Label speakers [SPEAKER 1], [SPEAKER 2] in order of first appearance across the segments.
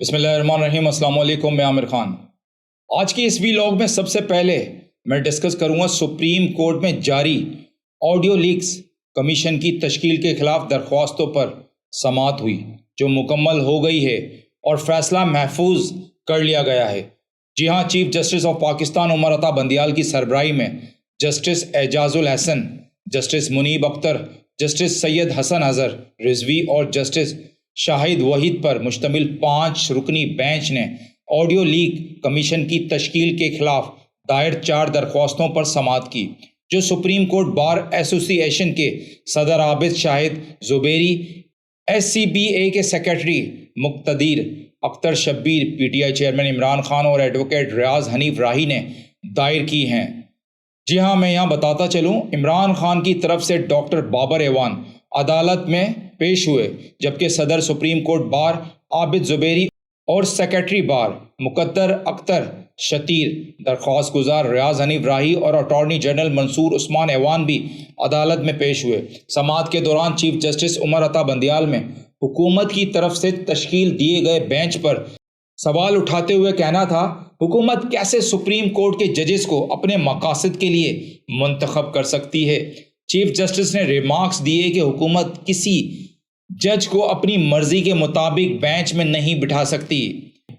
[SPEAKER 1] बिस्मिल्लाहिर्रहमानिर्रहीम। अस्सलाम वालेकुम। मैं आमिर खान। आज की इस वीलॉग में सबसे पहले मैं डिस्कस करूंगा सुप्रीम कोर्ट में जारी ऑडियो लीक्स कमीशन की तश्कील के खिलाफ दरख्वास्तों पर समाअत हुई जो मुकम्मल हो गई है और फैसला महफूज कर लिया गया है। जी हाँ, chief justice of Pakistan Umar Ata Bandial की सरबराही में justice Ijazul Hasan, justice Munib Akhtar, justice Syed Hasan Azhar Rizvi और जस्टिस शाहिद वहीद पर मुश्तमिल 5 रुकनी बेंच ने ऑडियो लीक कमीशन की तश्कील के खिलाफ दायर 4 दरख्वास्तों पर समाअत की, जो सुप्रीम कोर्ट बार एसोसिएशन के सदर आबिद शाहिद ज़ुबैरी, SCBA के secretary Muqtadir Akhtar Shabbir, PTI chairman Imran Khan और एडवोकेट रियाज हनीफ राही ने दायर की हैं। जी हाँ, मैं यहाँ बताता चलूँ, इमरान खान की तरफ से डॉक्टर बाबर एवान अदालत में पेश हुए, जबकि सदर supreme court bar Abid Zubairi और सेक्रेटरी बार मुकद्दर अख्तर शतीर, दरख्वास्त गुजार रियाज हनीफ राही और अटॉर्नी जनरल मंसूर उस्मान एवान भी अदालत में पेश हुए। समाअत के दौरान चीफ जस्टिस उमर अता बंदियाल में हुकूमत की तरफ से तश्कील दिए गए बेंच पर सवाल उठाते हुए कहना था, हुकूमत कैसे सुप्रीम कोर्ट के जजेस को अपने मकासद के लिए मुंतखब कर सकती है। चीफ जस्टिस ने रिमार्क्स दिए कि हुकूमत किसी जज को अपनी मर्जी के मुताबिक बेंच में नहीं बिठा सकती।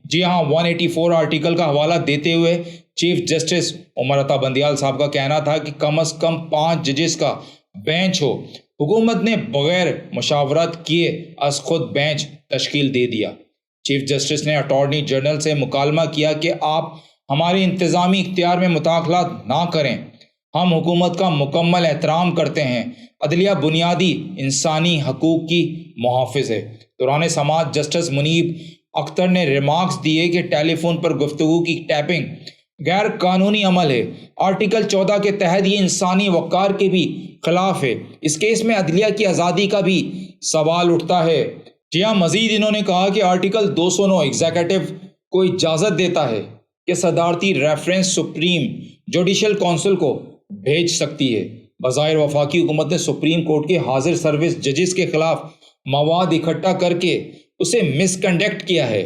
[SPEAKER 1] जी हाँ, 184 आर्टिकल का हवाला देते हुए चीफ जस्टिस उमर अता बंदियाल साहब का कहना था कि कम अज़ कम 5 जजेस का बेंच हो। हुकूमत ने बगैर मुशावरत किए अज खुद बेंच तश्कील दे दिया। चीफ जस्टिस ने अटॉर्नी जनरल से मुकालमा किया कि आप हमारे इंतज़ामी इख्तियार में मुदाखलत ना करें, हम हुकूमत का मुकम्मल एहतराम करते हैं। अदलिया बुनियादी इंसानी हकूक़ की मुहाफ़िज़ है। दौरान समाअत जस्टिस मुनीब अख्तर ने रिमार्क्स दिए कि टेलीफोन पर गुफ्तगू की टैपिंग गैर कानूनी अमल है। आर्टिकल 14 के तहत ये इंसानी वक़ार के भी खिलाफ है। इस केस में अदलिया की आज़ादी का भी सवाल उठता है। जी हाँ, मज़ीद इन्होंने कहा कि आर्टिकल 209 एग्जीक्यूटिव को इजाज़त देता है कि सदारती रेफरेंस सुप्रीम जुडिशल काउंसिल को भेज सकती है। बज़ाहिर वफाकी हुकूमत ने सुप्रीम कोर्ट के हाजिर सर्विस जजेस के खिलाफ मवाद इकट्ठा करके उसे मिसकंडक्ट किया है।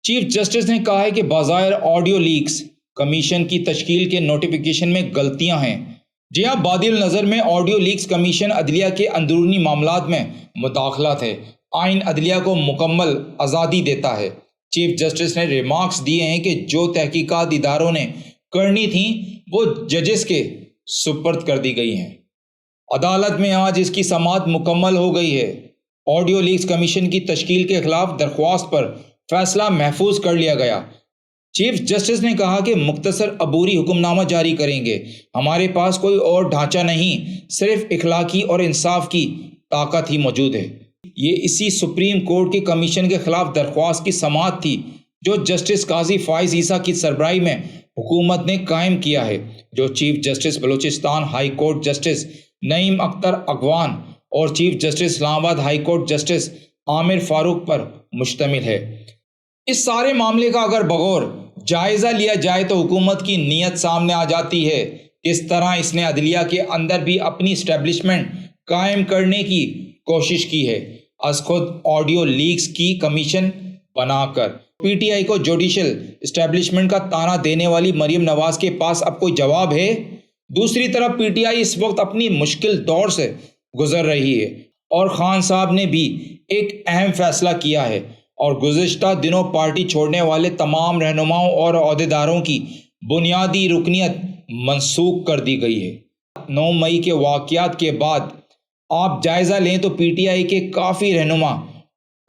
[SPEAKER 1] चीफ जस्टिस ने कहा है कि बज़ाहिर ऑडियो लीक्स कमीशन की तश्कील के नोटिफिकेशन में गलतियां हैं। जी हाँ, बादिल नज़र में ऑडियो लीक्स कमीशन अदलिया के अंदरूनी मामलात में मुदाखलत है। आइन अदलिया को मुकम्मल आज़ादी देता है। चीफ जस्टिस ने रिमार्क्स दिए हैं कि जो तहकीकात इदारों ने करनी थी वो जजेस के सुपर्द कर दी गई हैं। अदालत में आज इसकी समाअत मुकम्मल हो गई है। ऑडियो लीक्स कमीशन की तश्कील के खिलाफ दरख्वास्त पर फैसला महफूज कर लिया गया। चीफ जस्टिस ने कहा कि मुख्तसर अबूरी हुक्मनामा जारी करेंगे। हमारे पास कोई और ढांचा नहीं, सिर्फ इखलाकी और इंसाफ की ताकत ही मौजूद है। ये इसी सुप्रीम कोर्ट के कमीशन के खिलाफ दरख्वास्त की समाअत थी जो जस्टिस काजी फाइज ईसा की सरबराही में हुकूमत ने कायम किया है, जो chief justice Balochistan high court justice Naeem Akhtar Afghan और chief justice Islamabad high court justice Aamer Farooq पर मुश्तमिल है। इस सारे मामले का अगर बगौर जायज़ा लिया जाए तो हुकूमत की नीयत सामने आ जाती है। इस तरह इसने अदलिया के अंदर भी अपनी इस्टेब्लिशमेंट कायम करने की कोशिश की है, अज खुद ऑडियो लीक्स की कमीशन बनाकर। PTI को जुडिशल इस्टेब्लिशमेंट का ताना देने वाली मरीम नवाज के पास अब कोई जवाब है। दूसरी तरफ PTI इस वक्त अपनी मुश्किल दौर से गुजर रही है और खान साहब ने भी एक अहम फैसला किया है और गुज़िश्ता दिनों पार्टी छोड़ने वाले तमाम रहनुमाओं और अहदेदारों की बुनियादी रुकनियत मनसूख कर दी गई है। 9 मई के वाक़यात के बाद आप जायज़ा लें तो PTI के काफ़ी रहनुमा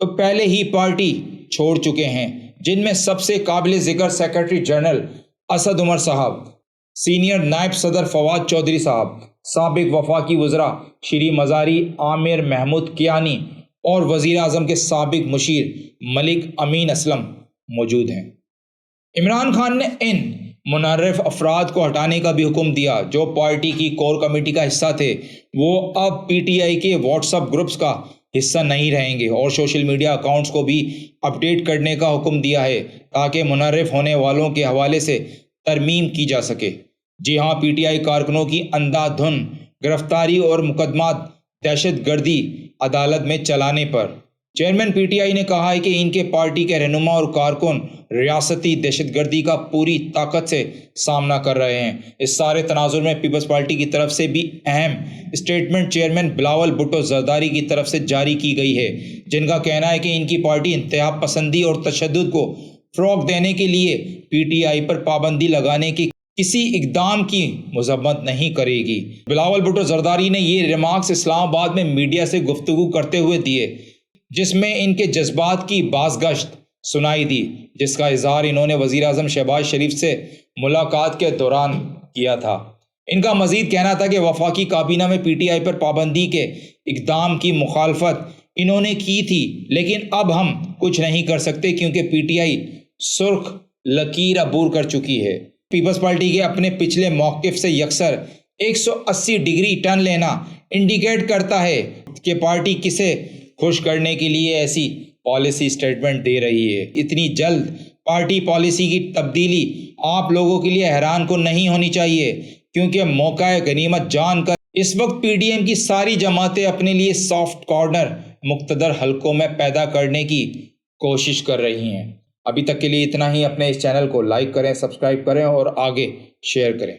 [SPEAKER 1] तो पहले ही पार्टी छोड़ चुके हैं, जिनमें सबसे काबिल ज़िक्र सेक्रेटरी जनरल असद उमर साहब, सीनियर नायब सदर फवाद चौधरी साहब, साबिक वफाकी वज़रा श्री मज़ारी आमिर महमूद कियानी और वज़ीर आज़म के साबिक मुशीर मलिक अमीन असलम मौजूद हैं। इमरान खान ने इन मुनर्रिफ अफराद को हटाने का भी हुक्म दिया जो पार्टी की कोर कमेटी का हिस्सा थे। वो अब PTI के व्हाट्सएप ग्रुप्स का हिस्सा नहीं रहेंगे और सोशल मीडिया अकाउंट्स को भी अपडेट करने का हुक्म दिया है ताकि मुनर्रिफ होने वालों के हवाले से तरमीम की जा सके। जी हाँ, PTI कारकुनों की अंधाधुन गिरफ्तारी और मुकदमात दहशत गर्दी अदालत में चलाने पर چیئرمین پی ٹی آئی نے کہا ہے کہ ان کے پارٹی کے رہنما اور کارکن ریاستی دہشت گردی کا پوری طاقت سے سامنا کر رہے ہیں۔ اس سارے تناظر میں پیپلز پارٹی کی طرف سے بھی اہم اسٹیٹمنٹ چیئرمین بلاول بھٹو زرداری کی طرف سے جاری کی گئی ہے، جن کا کہنا ہے کہ ان کی پارٹی انتہا پسندی اور تشدد کو فروغ دینے کے لیے پی ٹی آئی پر پابندی لگانے کی کسی اقدام کی مذمت نہیں کرے گی۔ بلاول بھٹو زرداری نے یہ ریمارکس اسلام آباد میں میڈیا سے گفتگو کرتے ہوئے دیے، جس میں ان کے جذبات کی بازگشت سنائی دی، جس کا اظہار انہوں نے وزیر اعظم شہباز شریف سے ملاقات کے دوران کیا تھا۔ ان کا مزید کہنا تھا کہ وفاقی کابینہ میں پی ٹی آئی پر پابندی کے اقدام کی مخالفت انہوں نے کی تھی، لیکن اب ہم کچھ نہیں کر سکتے کیونکہ پی ٹی آئی سرخ لکیر عبور کر چکی ہے۔ پیپلز پارٹی کے اپنے پچھلے موقف سے یکسر 180 ڈگری ٹرن لینا انڈیکیٹ کرتا ہے کہ پارٹی کسے خوش کرنے کے لیے ایسی پالیسی سٹیٹمنٹ دے رہی ہے۔ اتنی جلد پارٹی پالیسی کی تبدیلی آپ لوگوں کے لیے حیران کن نہیں ہونی چاہیے، کیونکہ موقع غنیمت جان کر اس وقت پی ڈی ایم کی ساری جماعتیں اپنے لیے سافٹ کارنر مقتدر حلقوں میں پیدا کرنے کی کوشش کر رہی ہیں۔ ابھی تک کے لیے اتنا ہی۔ اپنے اس چینل کو لائک کریں، سبسکرائب کریں اور آگے شیئر کریں۔